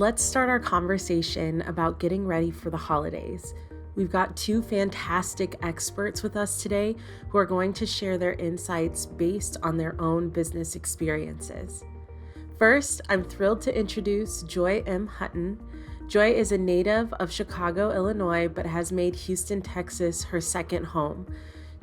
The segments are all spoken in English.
Let's start our conversation about getting ready for the holidays. We've got two fantastic experts with us today who are going to share their insights based on their own business experiences. First, I'm thrilled to introduce Joy M. Hutton. Joy is a native of Chicago, Illinois, but has made Houston, Texas her second home.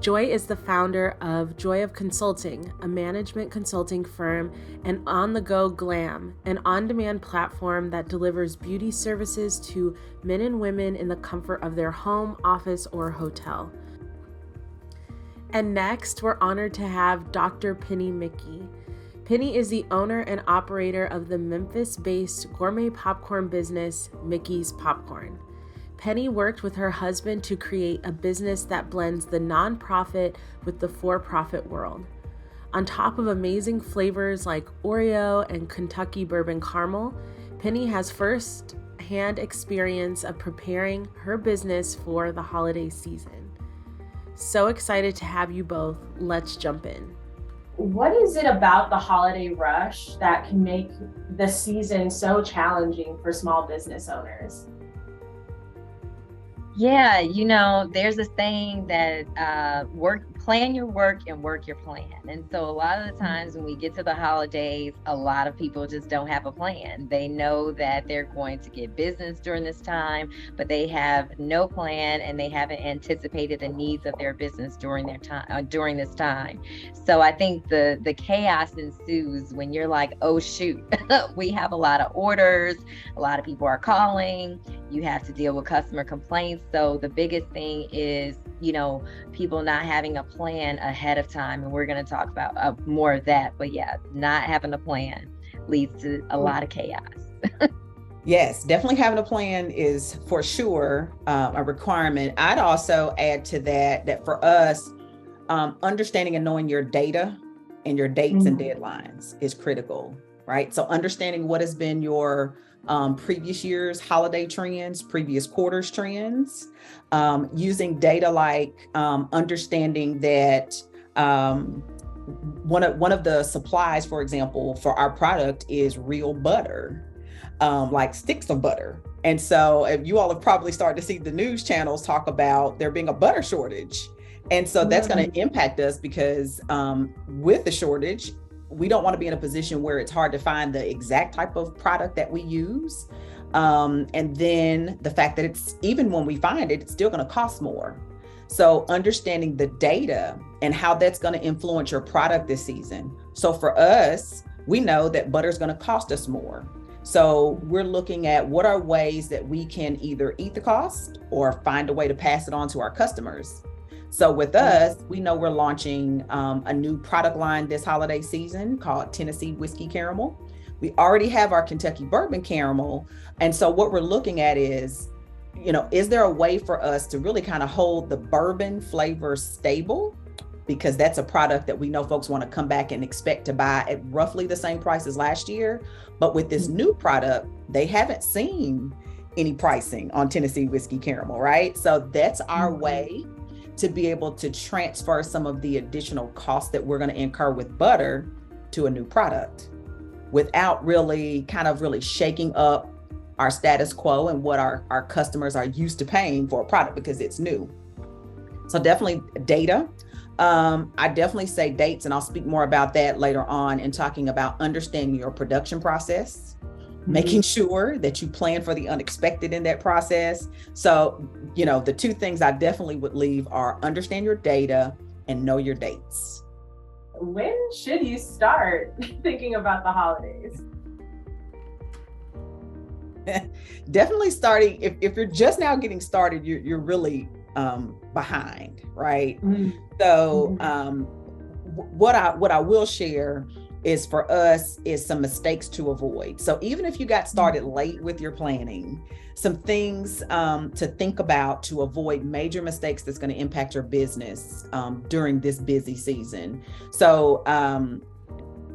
Joy is the founder of Joy of Consulting, a management consulting firm, and On the Go Glam, an on-demand platform that delivers beauty services to men and women in the comfort of their home, office, or hotel. And next, we're honored to have Dr. Penny Mickey. Penny is the owner and operator of the Memphis-based gourmet popcorn business, Mickey's Popcorn. Penny worked with her husband to create a business that blends the nonprofit with the for-profit world. On top of amazing flavors like Oreo and Kentucky bourbon caramel, Penny has first-hand experience of preparing her business for the holiday season. So excited to have you both. Let's jump in. What is it about the holiday rush that can make the season so challenging for small business owners? Yeah, there's this saying that plan your work and work your plan. And so a lot of the times when we get to the holidays, a lot of people just don't have a plan. They know that they're going to get business during this time, but they have no plan and they haven't anticipated the needs of their business during this time. So I think the chaos ensues when you're like, oh shoot, we have a lot of orders, a lot of people are calling, you have to deal with customer complaints. So the biggest thing is, people not having a plan ahead of time. And we're going to talk about more of that. But yeah, not having a plan leads to a lot of chaos. Yes, definitely having a plan is for sure a requirement. I'd also add to that for us, understanding and knowing your data and your dates and deadlines is critical, right? So understanding what has been your previous year's holiday trends, previous quarters trends, using data like understanding that one of the supplies, for example, for our product is real butter, like sticks of butter. And so if you all have probably started to see the news channels talk about there being a butter shortage. And so that's going to impact us because with the shortage, we don't want to be in a position where it's hard to find the exact type of product that we use. And then the fact that it's, even when we find it, it's still going to cost more. So understanding the data and how that's going to influence your product this season. So for us, we know that butter is going to cost us more. So we're looking at what are ways that we can either eat the cost or find a way to pass it on to our customers. So with us, we know we're launching a new product line this holiday season called Tennessee Whiskey Caramel. We already have our Kentucky Bourbon Caramel. And so what we're looking at is, is there a way for us to really kind of hold the bourbon flavor stable? Because that's a product that we know folks want to come back and expect to buy at roughly the same price as last year. But with this new product, they haven't seen any pricing on Tennessee Whiskey Caramel, right? So that's our way to be able to transfer some of the additional costs that we're going to incur with butter to a new product without really shaking up our status quo and what our customers are used to paying for a product because it's new. So definitely data. I definitely say dates, and I'll speak more about that later on in talking about understanding your production process, making sure that you plan for the unexpected in that process. So, the two things I definitely would leave are understand your data and know your dates. When should you start thinking about the holidays? Definitely starting, if you're just now getting started, you're really behind, right? So what I will share is for us is some mistakes to avoid. So even if you got started late with your planning, some things to think about to avoid major mistakes that's going to impact your business during this busy season. So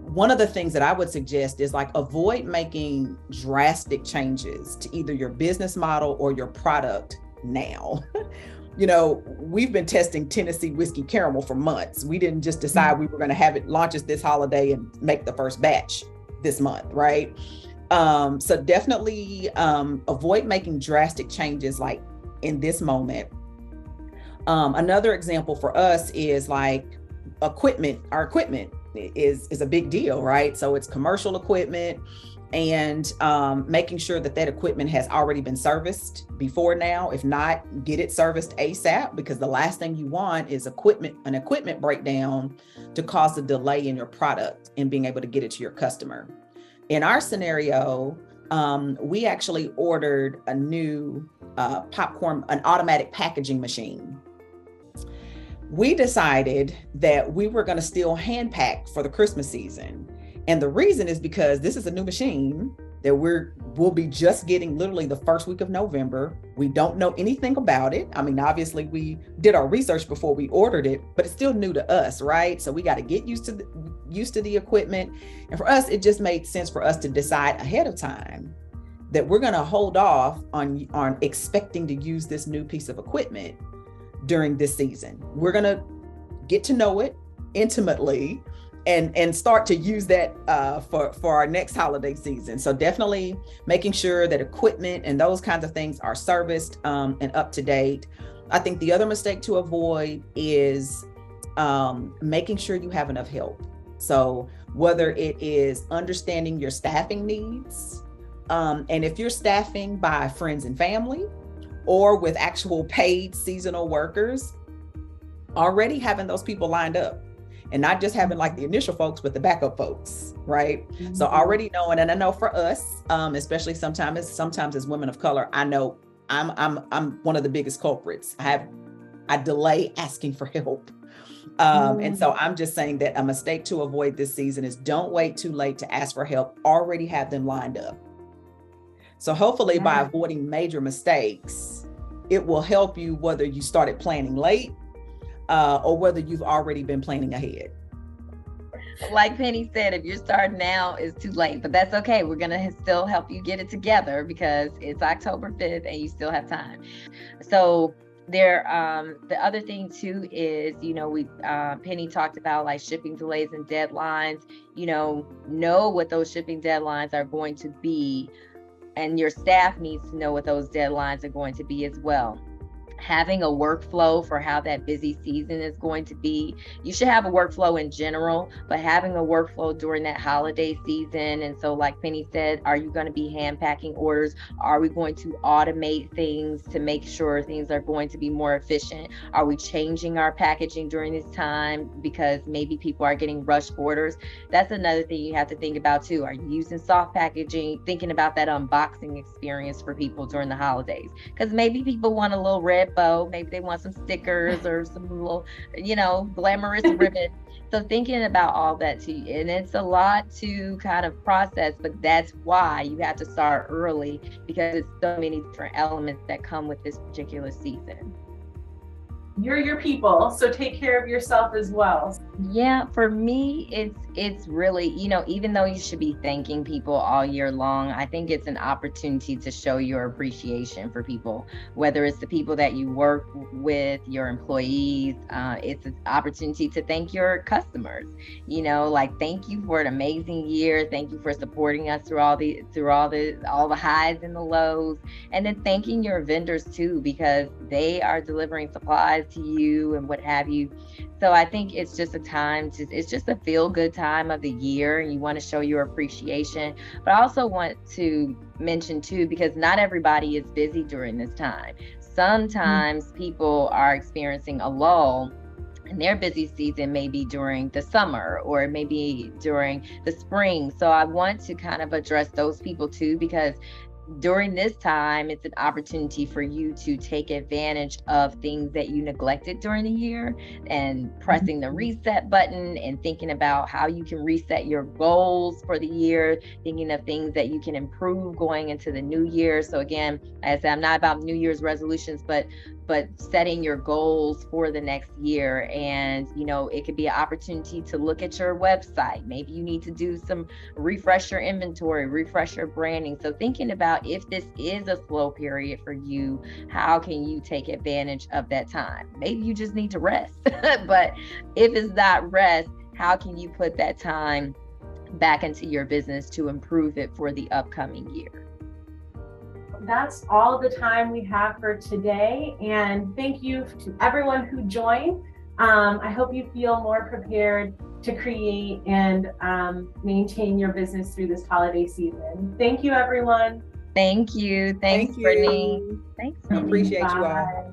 one of the things that I would suggest is avoid making drastic changes to either your business model or your product now. We've been testing Tennessee Whiskey Caramel for months. We didn't just decide we were going to have it launches this holiday and make the first batch this month, right? So definitely avoid making drastic changes like in this moment. Another example for us is like equipment. Our equipment is a big deal, right? So it's commercial equipment, and making sure that that equipment has already been serviced before now. If not, get it serviced ASAP, because the last thing you want is an equipment breakdown to cause a delay in your product and being able to get it to your customer. In our scenario, we actually ordered a new an automatic packaging machine. We decided that we were going to still hand pack for the Christmas season. And the reason is because this is a new machine that we'll be just getting literally the first week of November. We don't know anything about it. I mean, obviously we did our research before we ordered it, but it's still new to us, right? So we got to get used to the equipment. And for us, it just made sense for us to decide ahead of time that we're going to hold off on expecting to use this new piece of equipment during this season. We're going to get to know it intimately and start to use that for our next holiday season. So definitely making sure that equipment and those kinds of things are serviced and up to date. I think the other mistake to avoid is making sure you have enough help. So whether it is understanding your staffing needs, and if you're staffing by friends and family or with actual paid seasonal workers, already having those people lined up. And not just having like the initial folks, but the backup folks, right? Mm-hmm. So already knowing, and I know for us, especially sometimes as women of color, I know I'm one of the biggest culprits. I delay asking for help. And so I'm just saying that a mistake to avoid this season is don't wait too late to ask for help. Already have them lined up. So hopefully by avoiding major mistakes, it will help you whether you started planning late or whether you've already been planning ahead. Like Penny said, if you're starting now, it's too late, but that's okay. We're going to still help you get it together because it's October 5th and you still have time. So the other thing too is, Penny talked about like shipping delays and deadlines, know what those shipping deadlines are going to be, and your staff needs to know what those deadlines are going to be as well. Having a workflow for how that busy season is going to be. You should have a workflow in general, but having a workflow during that holiday season. And so like Penny said, are you going to be hand packing orders? Are we going to automate things to make sure things are going to be more efficient? Are we changing our packaging during this time because maybe people are getting rush orders? That's another thing you have to think about too. Are you using soft packaging? Thinking about that unboxing experience for people during the holidays, because maybe people want a little red bow, maybe they want some stickers or some little, glamorous ribbon. So thinking about all that too, and it's a lot to kind of process, but that's why you have to start early, because it's so many different elements that come with this particular season. You're your people, so take care of yourself as well. Yeah, for me, it's really, even though you should be thanking people all year long, I think it's an opportunity to show your appreciation for people, whether it's the people that you work with, your employees. It's an opportunity to thank your customers, like thank you for an amazing year. Thank you for supporting us through all the highs and the lows. And then thanking your vendors too, because they are delivering supplies to you and what have you. So I think it's just it's just a feel good time of the year, and you want to show your appreciation. But I also want to mention too, because not everybody is busy during this time. Sometimes people are experiencing a lull, and their busy season may be during the summer or maybe during the spring. So I want to kind of address those people too, because during this time, it's an opportunity for you to take advantage of things that you neglected during the year, and pressing the reset button and thinking about how you can reset your goals for the year, thinking of things that you can improve going into the new year. So again, as I said, I'm not about New Year's resolutions, but setting your goals for the next year. And, it could be an opportunity to look at your website. Maybe you need to do some refresh your inventory, refresh your branding. So thinking about if this is a slow period for you, how can you take advantage of that time? Maybe you just need to rest, but if it's not rest, how can you put that time back into your business to improve it for the upcoming year. That's all the time we have for today. And thank you to everyone who joined. I hope you feel more prepared to create and maintain your business through this holiday season. Thank you, everyone. Thank you. Thanks, Thank you. Brittany. Thanks, I Brittany. appreciate you all. Bye.